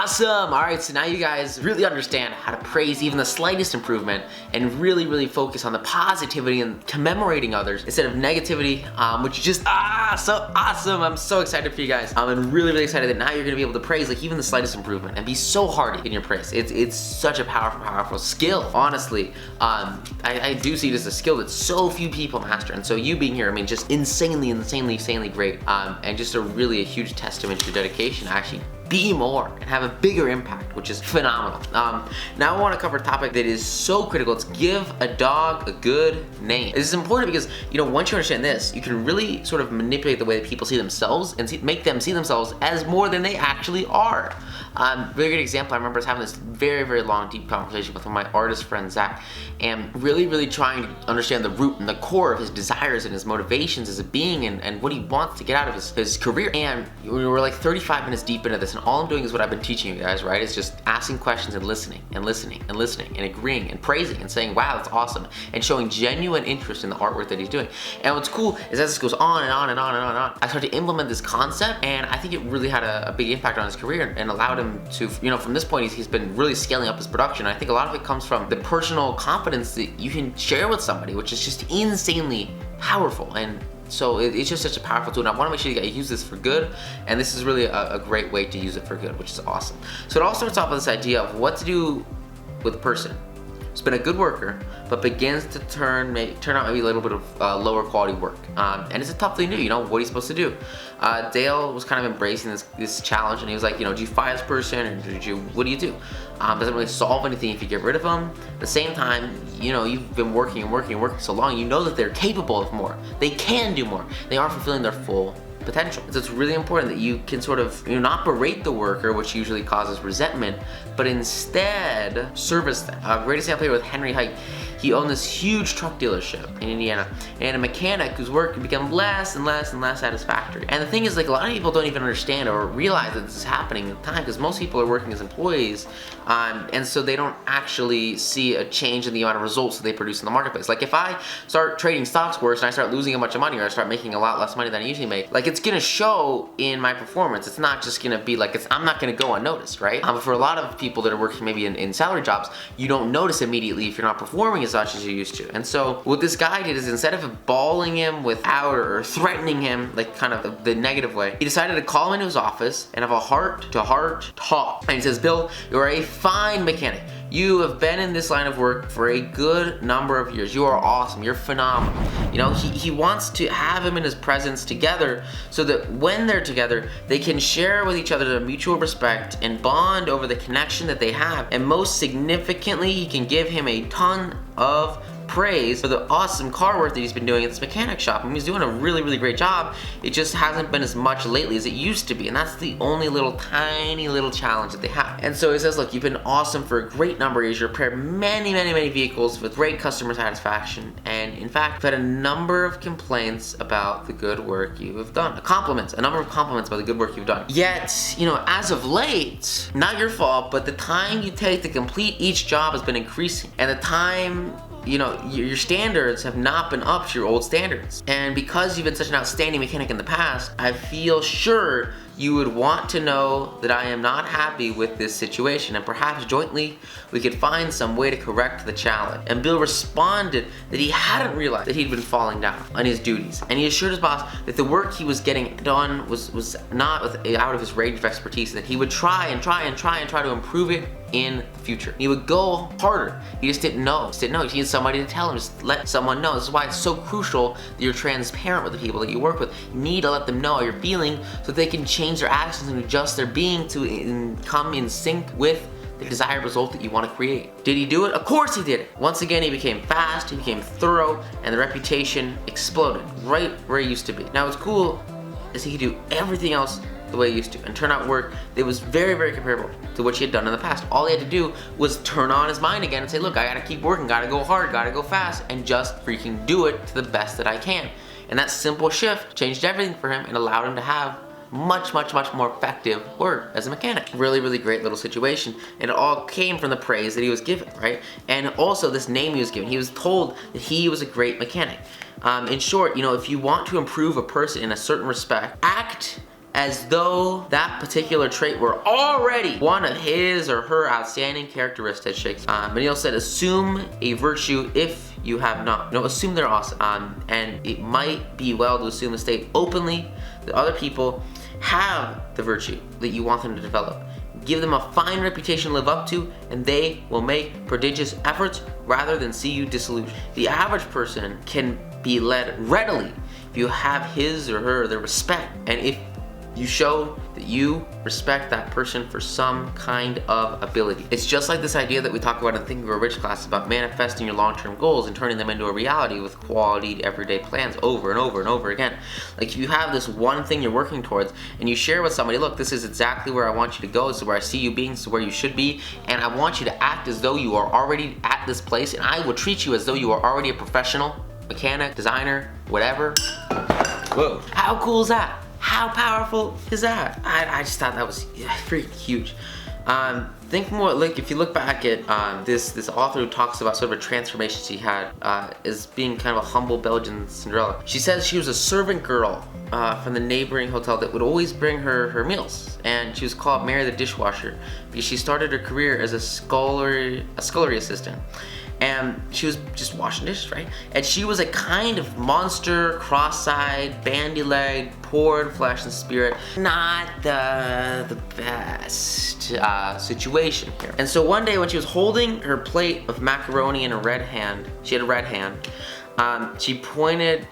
Awesome! Alright, so now you guys really understand how to praise even the slightest improvement and really focus on the positivity and commemorating others instead of negativity, which is just so awesome. I'm so excited for you guys. I'm really excited that now you're gonna be able to praise like even the slightest improvement and be so hearty in your praise. It's such a powerful skill. Honestly, I do see it as a skill that so few people master, and so you being here, I mean, just insanely great, and just a huge testament to your dedication to actually be more and have a bigger impact, which is phenomenal. Now I want to cover a topic that is so critical. It's give a dog a good name. This is important because, you know, once you understand this, you can really sort of manipulate the way that people see themselves and make them see themselves as more than they actually are. Really good example, I remember I was having this very long, deep conversation with one of my artist friends, Zach, and really trying to understand the root and the core of his desires and his motivations as a being and what he wants to get out of his career. And we were like 35 minutes deep into this, and all I'm doing is what I've been teaching you guys, right? It's just asking questions and listening and agreeing and praising and saying, wow, that's awesome, and showing genuine interest in the artwork that he's doing. And what's cool is as this goes on and on, I started to implement this concept, and I think it really had a big impact on his career and allowed him to, you know, from this point he's been really scaling up his production. I think a lot of it comes from the personal confidence that you can share with somebody, which is just insanely powerful. And so it's just such a powerful tool, and I want to make sure you guys use this for good, and this is really a great way to use it for good, which is awesome. So it all starts off with this idea of what to do with a person who's been a good worker but begins to turn out maybe a little bit of lower quality work, and it's a tough thing to do. You know, what are you supposed to do? Dale was kind of embracing this challenge, and he was like, you know, do you fire this person, or what do you do? Doesn't really solve anything if you get rid of them. At the same time, you know, you've been working so long, you know that they're capable of more. They can do more. They are fulfilling their full potential. So it's really important that you can sort of, you know, not berate the worker, which usually causes resentment, but instead service them. A great example here with Henry Hike. He owned this huge truck dealership in Indiana, and a mechanic whose work had become less and less satisfactory. And the thing is, like, a lot of people don't even understand or realize that this is happening at the time, because most people are working as employees, and so they don't actually see a change in the amount of results that they produce in the marketplace. Like, if I start trading stocks worse and I start losing a bunch of money, or I start making a lot less money than I usually make, like, it's gonna show in my performance. It's not just gonna be like, I'm not gonna go unnoticed, right? But for a lot of people that are working maybe in salary jobs, you don't notice immediately if you're not performing as much as you used to. And so what this guy did is, instead of bawling him without or threatening him, like kind of the negative way, he decided to call him into his office and have a heart-to-heart talk. And he says, Bill, you're a fine mechanic. You have been in this line of work for a good number of years. You are awesome. You're phenomenal. You know, he wants to have him in his presence together so that when they're together, they can share with each other the mutual respect and bond over the connection that they have. And most significantly, he can give him a ton of praise for the awesome car work that he's been doing at this mechanic shop. I mean, he's doing a really great job. It just hasn't been as much lately as it used to be, and that's the only tiny little challenge that they have. And so he says, look, you've been awesome for a great number of years. You've repaired many vehicles with great customer satisfaction, and in fact, I've had a number of complaints about the good work you have done. A number of compliments about the good work you've done. Yet, you know, as of late, not your fault, but the time you take to complete each job has been increasing, and the time, you know, your standards have not been up to your old standards. And because you've been such an outstanding mechanic in the past, I feel sure you would want to know that I am not happy with this situation, and perhaps jointly we could find some way to correct the challenge. And Bill responded that he hadn't realized that he'd been falling down on his duties, and he assured his boss that the work he was getting done was not out of his range of expertise, and that he would try to improve it in the future. He would go harder. He just didn't know. He needed somebody to tell him. Just let someone know. This is why it's so crucial that you're transparent with the people that you work with. You need to let them know how you're feeling so they can change their actions and adjust their being to come in sync with the desired result that you want to create. Did he do it? Of course he did it. Once again, he became fast, he became thorough, and the reputation exploded right where he used to be. Now what's cool is he could do everything else the way he used to and turn out work that was very comparable to what he had done in the past. All he had to do was turn on his mind again and say, look, I gotta keep working, gotta go hard, gotta go fast, and just freaking do it to the best that I can. And that simple shift changed everything for him and allowed him to have much more effective work as a mechanic. Really great little situation, and it all came from the praise that he was given, right? And also this name he was given. He was told that he was a great mechanic. In short, you know, if you want to improve a person in a certain respect, act as though that particular trait were already one of his or her outstanding characteristics. Neil said, assume a virtue if you have not. Assume they're awesome. And it might be well to assume and state openly that other people have the virtue that you want them to develop. Give them a fine reputation to live up to, and they will make prodigious efforts rather than see you disillusioned. The average person can be led readily if you have his or her the respect, and if you show that you respect that person for some kind of ability. It's just like this idea that we talk about in Think and Grow Rich class about manifesting your long-term goals and turning them into a reality with quality everyday plans over and over and over again. Like if you have this one thing you're working towards and you share with somebody, look, this is exactly where I want you to go, this is where I see you being, this is where you should be, and I want you to act as though you are already at this place, and I will treat you as though you are already a professional, mechanic, designer, whatever. Whoa, how cool is that? How powerful is that? I just thought that was freaking huge. Think more, like if you look back at this author who talks about sort of a transformation she had as being kind of a humble Belgian Cinderella. She says she was a servant girl from the neighboring hotel that would always bring her meals, and she was called Mary the dishwasher because she started her career as a scullery assistant. And she was just washing dishes, right? And she was a kind of monster, cross-eyed, bandy-legged, poor in flesh and spirit. Not the best situation here. And so one day when she was holding her plate of macaroni in a red hand, she had a red hand, she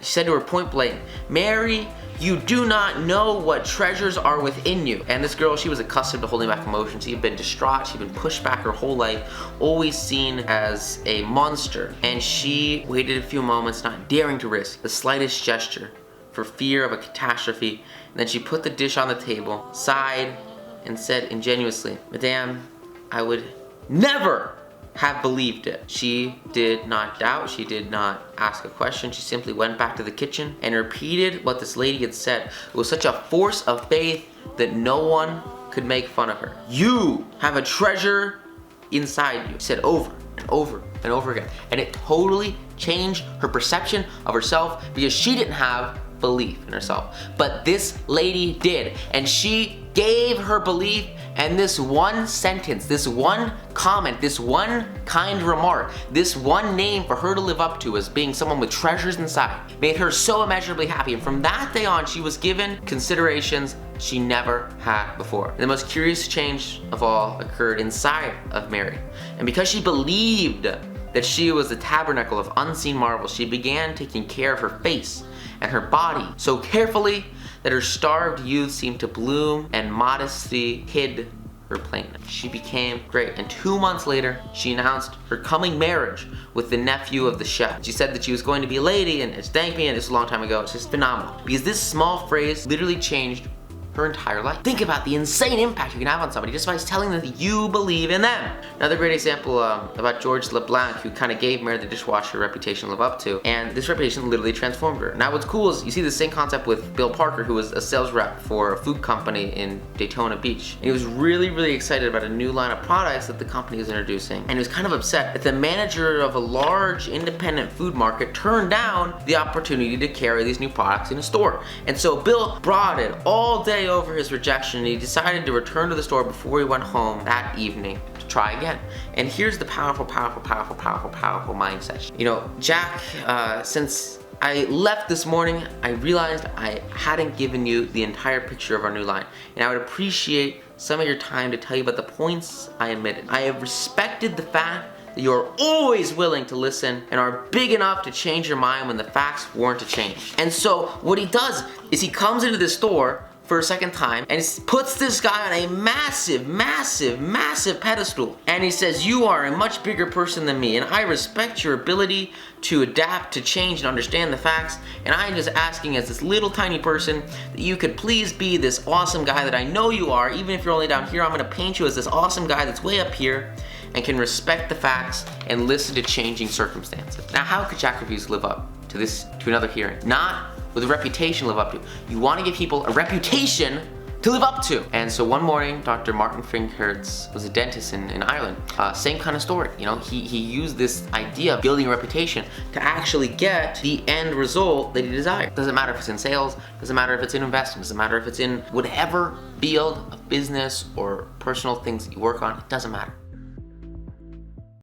said to her point blank, "Mary, you do not know what treasures are within you." And this girl, she was accustomed to holding back emotions. She had been distraught, she'd been pushed back her whole life, always seen as a monster. And she waited a few moments, not daring to risk the slightest gesture for fear of a catastrophe. And then she put the dish on the table, sighed, and said ingenuously, "Madame, I would never have believed it." She did not doubt, she did not ask a question, she simply went back to the kitchen and repeated what this lady had said with such a force of faith that no one could make fun of her. "You have a treasure inside you," she said over and over and over again. And it totally changed her perception of herself because she didn't have belief in herself. But this lady did, and she gave her belief, and this one sentence, this one comment, this one kind remark, this one name for her to live up to as being someone with treasures inside made her so immeasurably happy. And from that day on, she was given considerations she never had before. And the most curious change of all occurred inside of Mary. And because she believed that she was the tabernacle of unseen marvels, she began taking care of her face and her body so carefully that her starved youth seemed to bloom and modesty hid her plainness. She became great, and 2 months later, she announced her coming marriage with the nephew of the chef. She said that she was going to be a lady, and it's thank me, and this was a long time ago. It's just phenomenal because this small phrase literally changed her entire life. Think about the insane impact you can have on somebody just by telling them that you believe in them. Another great example about George LeBlanc, who kind of gave Mary the dishwasher a reputation to live up to, and this reputation literally transformed her. Now what's cool is you see the same concept with Bill Parker, who was a sales rep for a food company in Daytona Beach. And he was really excited about a new line of products that the company was introducing, and he was kind of upset that the manager of a large independent food market turned down the opportunity to carry these new products in a store. And so Bill brought it all day over his rejection, and he decided to return to the store before he went home that evening to try again. And here's the powerful mindset. You know, Jack, since I left this morning, I realized I hadn't given you the entire picture of our new line, and I would appreciate some of your time to tell you about the points I omitted. I have respected the fact that you are always willing to listen and are big enough to change your mind when the facts warrant a change. And so what he does is he comes into the store for a second time and he puts this guy on a massive pedestal, and he says, "You are a much bigger person than me, and I respect your ability to adapt, to change, and understand the facts, and I'm just asking as this little tiny person that you could please be this awesome guy that I know you are. Even if you're only down here, I'm gonna paint you as this awesome guy that's way up here and can respect the facts and listen to changing circumstances." Now how could Jack Reviews live up to another hearing? Not with a reputation to live up to. You want to give people a reputation to live up to. And so one morning, Dr. Martin Finkerts was a dentist in Ireland. Same kind of story. You know, he used this idea of building a reputation to actually get the end result that he desired. Doesn't matter if it's in sales, doesn't matter if it's in investment, doesn't matter if it's in whatever field of business or personal things that you work on, it doesn't matter.